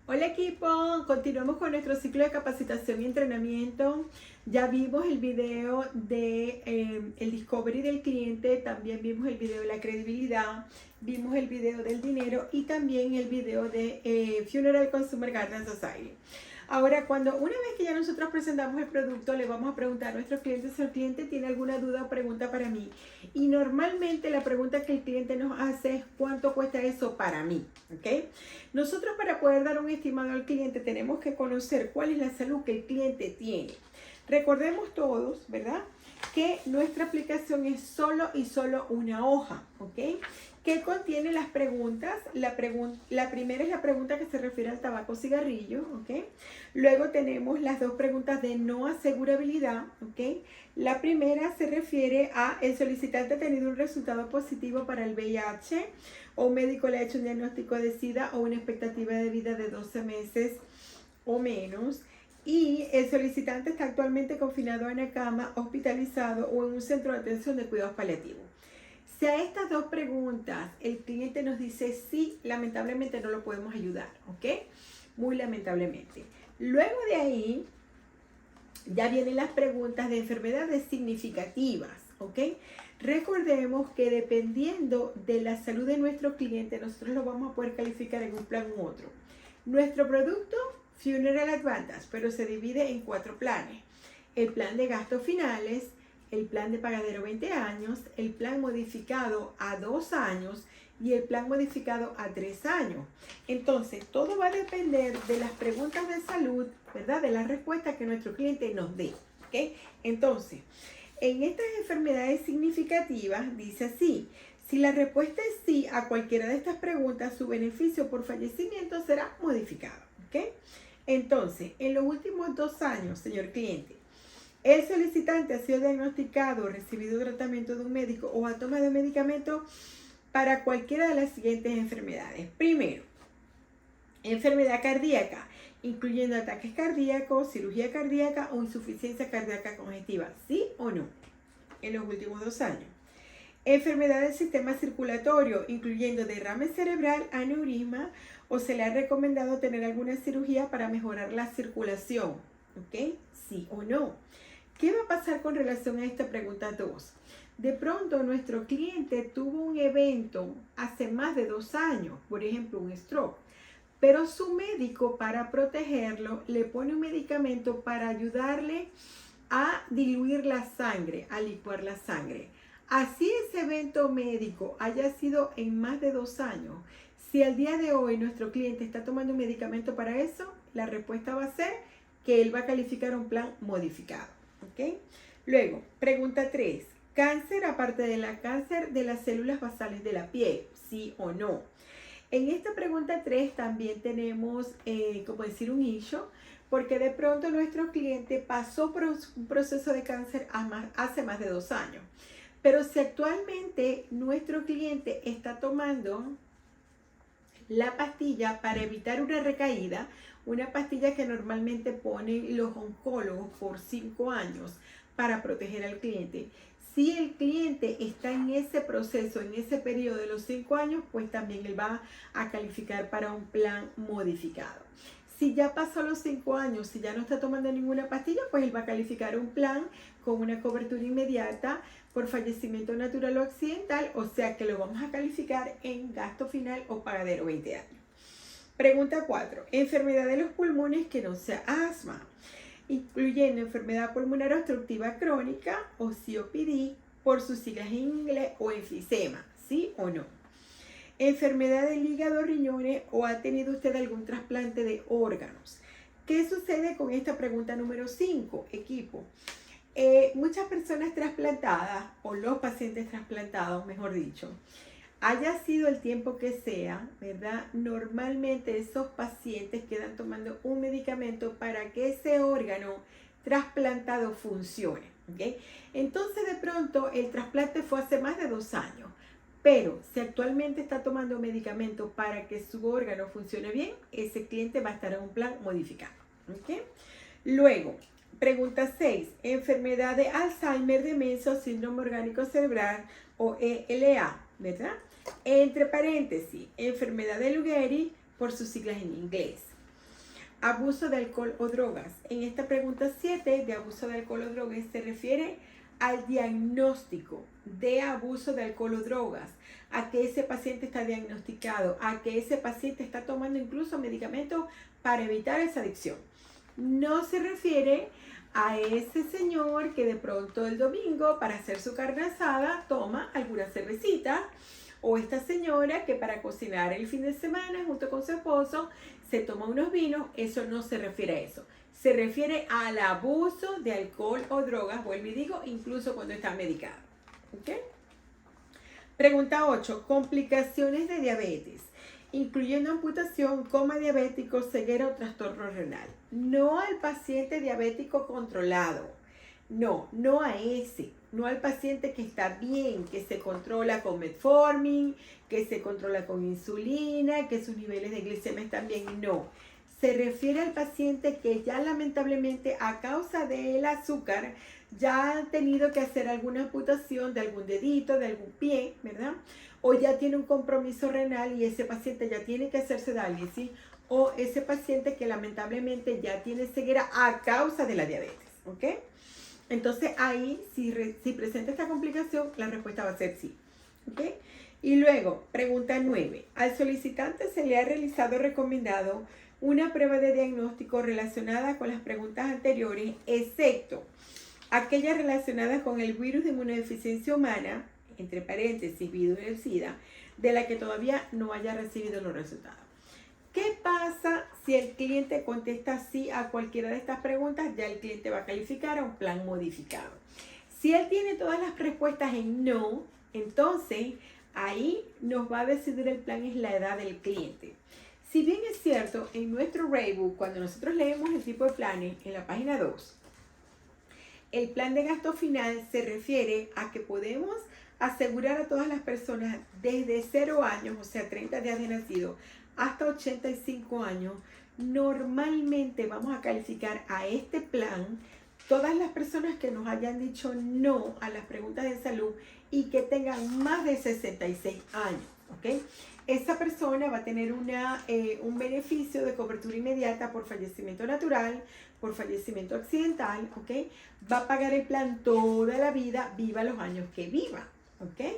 Hola equipo, continuamos con nuestro ciclo de capacitación y entrenamiento. Ya vimos el video de el discovery del cliente, también vimos el video de la credibilidad, vimos el video del dinero y también el video de Funeral Consumer Garden Society. Ahora, una vez que ya nosotros presentamos el producto, le vamos a preguntar a nuestros clientes si el cliente tiene alguna duda o pregunta para mí. Y normalmente la pregunta que el cliente nos hace es ¿cuánto cuesta eso para mí? ¿Ok? Nosotros para poder dar un estimado al cliente tenemos que conocer cuál es la salud que el cliente tiene. Recordemos todos, ¿verdad? Que nuestra aplicación es solo una hoja, ¿ok? Que contiene las preguntas. La primera es la pregunta que se refiere al tabaco cigarrillo, ¿ok? Luego tenemos las dos preguntas de no asegurabilidad, ¿ok? La primera se refiere a el solicitante ha tenido un resultado positivo para el VIH o un médico le ha hecho un diagnóstico de SIDA o una expectativa de vida de 12 meses o menos. Y el solicitante está actualmente confinado en una cama, hospitalizado o en un centro de atención de cuidados paliativos. Si a estas dos preguntas el cliente nos dice sí, lamentablemente no lo podemos ayudar, ¿ok? Muy lamentablemente. Luego de ahí ya vienen las preguntas de enfermedades significativas, ¿ok? Recordemos que dependiendo de la salud de nuestro cliente, nosotros lo vamos a poder calificar en un plan u otro. Nuestro producto, Funeral Advantage, pero se divide en 4 planes. El plan de gastos finales, el plan de pagadero 20 años, el plan modificado a 2 años y el plan modificado a 3 años. Entonces, todo va a depender de las preguntas de salud, ¿verdad? De las respuestas que nuestro cliente nos dé, ¿ok? Entonces, en estas enfermedades significativas, dice así, si la respuesta es sí a cualquiera de estas preguntas, su beneficio por fallecimiento será modificado, ¿ok? Entonces, en los últimos 2 años, señor cliente, el solicitante ha sido diagnosticado o recibido tratamiento de un médico o ha tomado medicamento para cualquiera de las siguientes enfermedades. Primero, enfermedad cardíaca, incluyendo ataques cardíacos, cirugía cardíaca o insuficiencia cardíaca congestiva, ¿sí o no? En los últimos 2 años. Enfermedad del sistema circulatorio, incluyendo derrame cerebral, aneurisma, o se le ha recomendado tener alguna cirugía para mejorar la circulación, ¿ok? ¿Sí o no? ¿Qué va a pasar con relación a esta pregunta 2? De pronto nuestro cliente tuvo un evento hace más de 2 años, por ejemplo un stroke, pero su médico para protegerlo le pone un medicamento para ayudarle a diluir la sangre, a licuar la sangre. Así ese evento médico haya sido en más de 2 años, si al día de hoy nuestro cliente está tomando un medicamento para eso, la respuesta va a ser que él va a calificar un plan modificado, ¿ok? Luego, pregunta 3. Cáncer, aparte de la cáncer de las células basales de la piel, ¿sí o no? En esta pregunta 3 también tenemos, como decir, un issue, porque de pronto nuestro cliente pasó por un proceso de cáncer hace más de 2 años. Pero si actualmente nuestro cliente está tomando la pastilla para evitar una recaída, una pastilla que normalmente ponen los oncólogos por 5 años para proteger al cliente. Si el cliente está en ese proceso, en ese periodo de los 5 años, pues también él va a calificar para un plan modificado. Si ya pasó los 5 años, si ya no está tomando ninguna pastilla, pues él va a calificar un plan con una cobertura inmediata por fallecimiento natural o accidental, o sea que lo vamos a calificar en gasto final o pagadero 20 años. Pregunta 4. Enfermedad de los pulmones que no sea asma, incluyendo enfermedad pulmonar obstructiva crónica o COPD, por sus siglas en inglés, o enfisema, ¿sí o no? Enfermedad del hígado, riñones, o ha tenido usted algún trasplante de órganos. ¿Qué sucede con esta pregunta número 5, equipo? Muchas personas trasplantadas, o los pacientes trasplantados, mejor dicho, haya sido el tiempo que sea, ¿verdad? Normalmente esos pacientes quedan tomando un medicamento para que ese órgano trasplantado funcione, ¿ok? Entonces de pronto el trasplante fue hace más de 2 años, pero si actualmente está tomando medicamentos para que su órgano funcione bien, ese cliente va a estar en un plan modificado, ¿ok? Luego, pregunta 6. Enfermedad de Alzheimer, demencia o síndrome orgánico cerebral o ELA, ¿verdad? Entre paréntesis, enfermedad de Lou Gehrig por sus siglas en inglés. Abuso de alcohol o drogas. En esta pregunta 7 de abuso de alcohol o drogas se refiere al diagnóstico de abuso de alcohol o drogas, a que ese paciente está diagnosticado, a que ese paciente está tomando incluso medicamentos para evitar esa adicción. No se refiere a ese señor que de pronto el domingo para hacer su carne asada toma alguna cervecita, o esta señora que para cocinar el fin de semana junto con su esposo se toma unos vinos. Eso no se refiere a eso. Se refiere al abuso de alcohol o drogas, vuelvo y digo, incluso cuando está medicado. ¿Ok? Pregunta 8. Complicaciones de diabetes, incluyendo amputación, coma diabético, ceguera o trastorno renal. No al paciente diabético controlado. No a ese. No al paciente que está bien, que se controla con metformin, que se controla con insulina, que sus niveles de glicemia están bien. No. Se refiere al paciente que ya lamentablemente a causa del azúcar ya ha tenido que hacer alguna amputación de algún dedito, de algún pie, ¿verdad? O ya tiene un compromiso renal y ese paciente ya tiene que hacerse diálisis, o ese paciente que lamentablemente ya tiene ceguera a causa de la diabetes, ¿ok? Entonces ahí, si presenta esta complicación, la respuesta va a ser sí, ¿ok? Y luego, pregunta 9. Al solicitante se le ha realizado o recomendado una prueba de diagnóstico relacionada con las preguntas anteriores, excepto aquellas relacionadas con el virus de inmunodeficiencia humana, entre paréntesis, virus del SIDA, de la que todavía no haya recibido los resultados. ¿Qué pasa si el cliente contesta sí a cualquiera de estas preguntas? Ya el cliente va a calificar a un plan modificado. Si él tiene todas las respuestas en no, entonces ahí nos va a decidir el plan, es la edad del cliente. Si bien es cierto, en nuestro Raybook, cuando nosotros leemos el tipo de planes, en la página 2, el plan de gasto final se refiere a que podemos asegurar a todas las personas desde 0 años, o sea, 30 días de nacido, hasta 85 años. Normalmente vamos a calificar a este plan todas las personas que nos hayan dicho no a las preguntas de salud y que tengan más de 66 años, ¿ok? Esa persona va a tener un beneficio de cobertura inmediata por fallecimiento natural, por fallecimiento accidental, ¿ok? Va a pagar el plan toda la vida, viva los años que viva, ¿ok?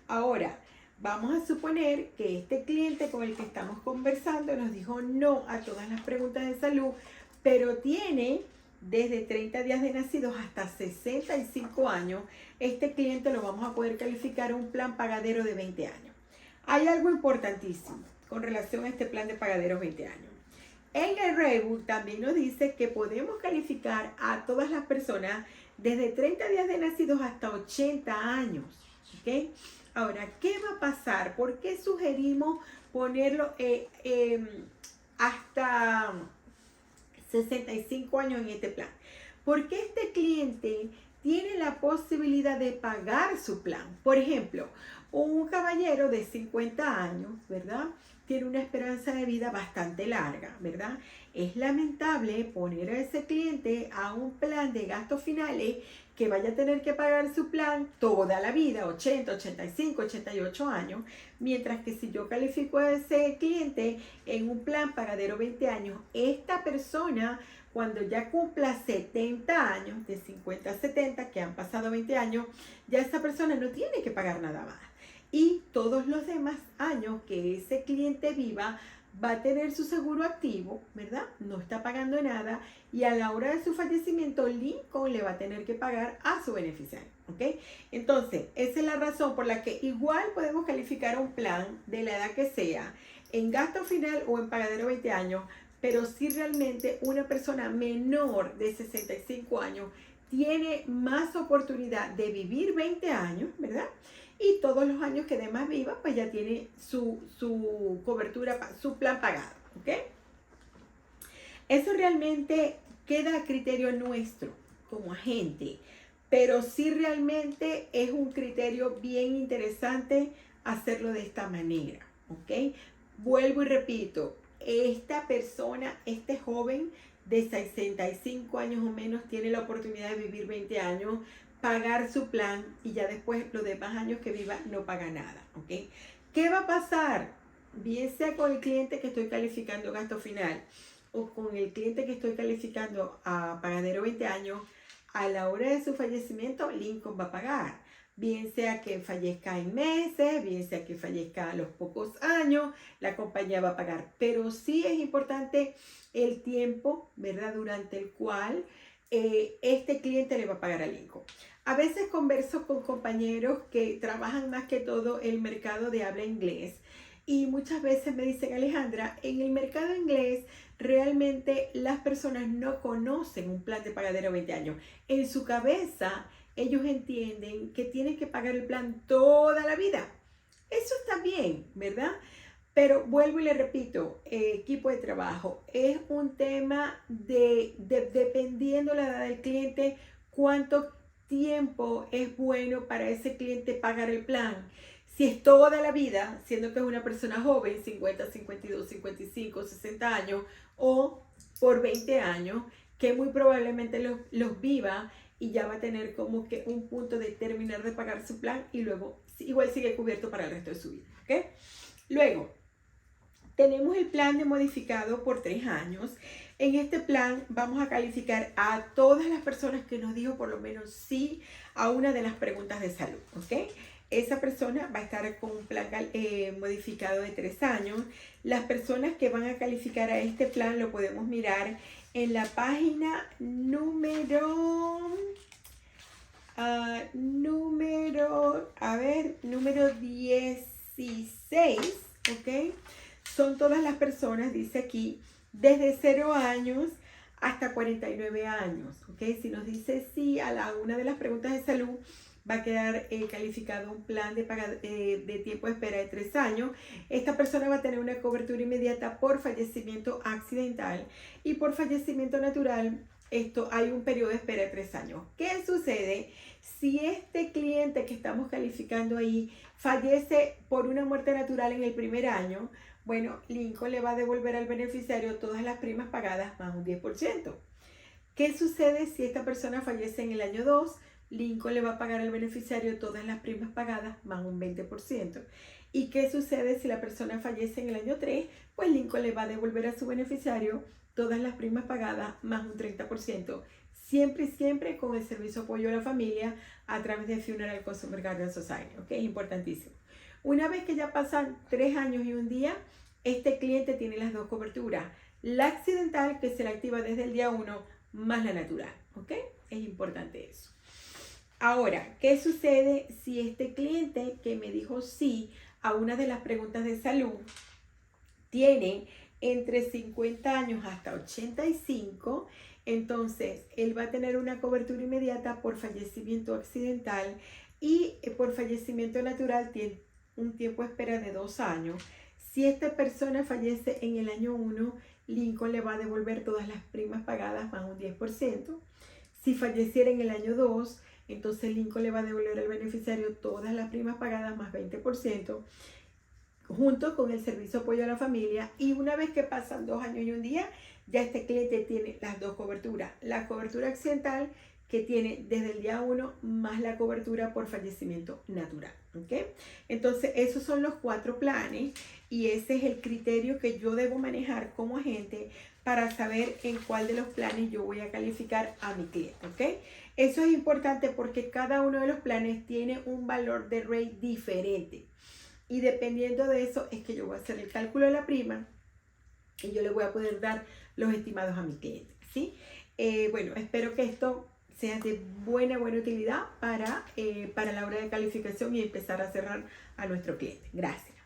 Ahora, vamos a suponer que este cliente con el que estamos conversando nos dijo no a todas las preguntas de salud, pero tiene desde 30 días de nacidos hasta 65 años. Este cliente lo vamos a poder calificar a un plan pagadero de 20 años. Hay algo importantísimo con relación a este plan de pagaderos 20 años. El Raybook también nos dice que podemos calificar a todas las personas desde 30 días de nacidos hasta 80 años, ¿ok? Ahora, ¿qué va a pasar? ¿Por qué sugerimos ponerlo hasta 65 años en este plan? Porque este cliente tiene la posibilidad de pagar su plan. Por ejemplo, un caballero de 50 años, ¿verdad? Tiene una esperanza de vida bastante larga, ¿verdad? Es lamentable poner a ese cliente a un plan de gastos finales que vaya a tener que pagar su plan toda la vida, 80, 85, 88 años, mientras que si yo califico a ese cliente en un plan pagadero 20 años, esta persona cuando ya cumpla 70 años, de 50 a 70, que han pasado 20 años, ya esa persona no tiene que pagar nada más. Y todos los demás años que ese cliente viva, va a tener su seguro activo, ¿verdad? No está pagando nada y a la hora de su fallecimiento, Lincoln le va a tener que pagar a su beneficiario, ¿ok? Entonces, esa es la razón por la que igual podemos calificar un plan de la edad que sea, en gasto final o en pagadero 20 años, pero si realmente una persona menor de 65 años tiene más oportunidad de vivir 20 años, ¿verdad? Y todos los años que además viva, pues ya tiene su cobertura, su plan pagado, ¿ok? Eso realmente queda a criterio nuestro como agente, pero sí realmente es un criterio bien interesante hacerlo de esta manera, ¿ok? Vuelvo y repito, esta persona, este joven de 65 años o menos tiene la oportunidad de vivir 20 años, pagar su plan y ya después los demás años que viva no paga nada, ¿ok? ¿Qué va a pasar? Bien sea con el cliente que estoy calificando gasto final o con el cliente que estoy calificando a pagadero 20 años, a la hora de su fallecimiento, Lincoln va a pagar. Bien sea que fallezca en meses, bien sea que fallezca a los pocos años, la compañía va a pagar. Pero sí es importante el tiempo, ¿verdad?, durante el cual este cliente le va a pagar a Lincoln. A veces converso con compañeros que trabajan más que todo el mercado de habla inglés y muchas veces me dicen, Alejandra, en el mercado inglés realmente las personas no conocen un plan de pagadero 20 años. En su cabeza ellos entienden que tienen que pagar el plan toda la vida. Eso está bien, ¿verdad? Pero vuelvo y le repito, equipo de trabajo, es un tema de dependiendo la edad del cliente, cuánto tiempo es bueno para ese cliente pagar el plan. Si es toda la vida, siendo que es una persona joven, 50, 52, 55, 60 años, o por 20 años, que muy probablemente los viva y ya va a tener como que un punto de terminar de pagar su plan y luego igual sigue cubierto para el resto de su vida. ¿Okay? Luego, tenemos el plan de modificado por 3 años. En este plan vamos a calificar a todas las personas que nos dijo por lo menos sí a una de las preguntas de salud. ¿Ok? Esa persona va a estar con un plan modificado de 3 años. Las personas que van a calificar a este plan lo podemos mirar en la página número 16, ¿ok? Son todas las personas, dice aquí, desde 0 años hasta 49 años, ¿ok? Si nos dice sí a una de las preguntas de salud, va a quedar calificado un plan de tiempo de espera de 3 años. Esta persona va a tener una cobertura inmediata por fallecimiento accidental y por fallecimiento natural. Hay un periodo de espera de 3 años. ¿Qué sucede si este cliente que estamos calificando ahí fallece por una muerte natural en el primer año? Bueno, Lincoln le va a devolver al beneficiario todas las primas pagadas más un 10%. ¿Qué sucede si esta persona fallece en el año 2? Lincoln le va a pagar al beneficiario todas las primas pagadas más un 20%. ¿Y qué sucede si la persona fallece en el año 3? Pues Lincoln le va a devolver a su beneficiario todas las primas pagadas más un 30%. Siempre y siempre con el servicio de apoyo a la familia a través de Funeral Consumer Guardian Society. ¿Ok? Es importantísimo. Una vez que ya pasan 3 años y un día, este cliente tiene las dos coberturas. La accidental, que se la activa desde el día 1, más la natural. ¿Ok? Es importante eso. Ahora, ¿qué sucede si este cliente que me dijo sí a una de las preguntas de salud tiene entre 50 años hasta 85? Entonces, él va a tener una cobertura inmediata por fallecimiento accidental y por fallecimiento natural tiene un tiempo de espera de 2 años. Si esta persona fallece en el año 1, Lincoln le va a devolver todas las primas pagadas más un 10%. Si falleciera en el año 2, entonces Lincoln le va a devolver al beneficiario todas las primas pagadas más 20%, junto con el servicio de apoyo a la familia. Y una vez que pasan 2 años y un día, ya este cliente tiene las dos coberturas. La cobertura accidental, que tiene desde el día 1, más la cobertura por fallecimiento natural. ¿Ok? Entonces, esos son los 4 planes y ese es el criterio que yo debo manejar como agente para saber en cuál de los planes yo voy a calificar a mi cliente. ¿Ok? Eso es importante porque cada uno de los planes tiene un valor de rate diferente. Y dependiendo de eso es que yo voy a hacer el cálculo de la prima y yo le voy a poder dar los estimados a mi cliente. ¿Sí? Bueno, espero que esto sea de buena utilidad para la hora de calificación y empezar a cerrar a nuestro cliente. Gracias.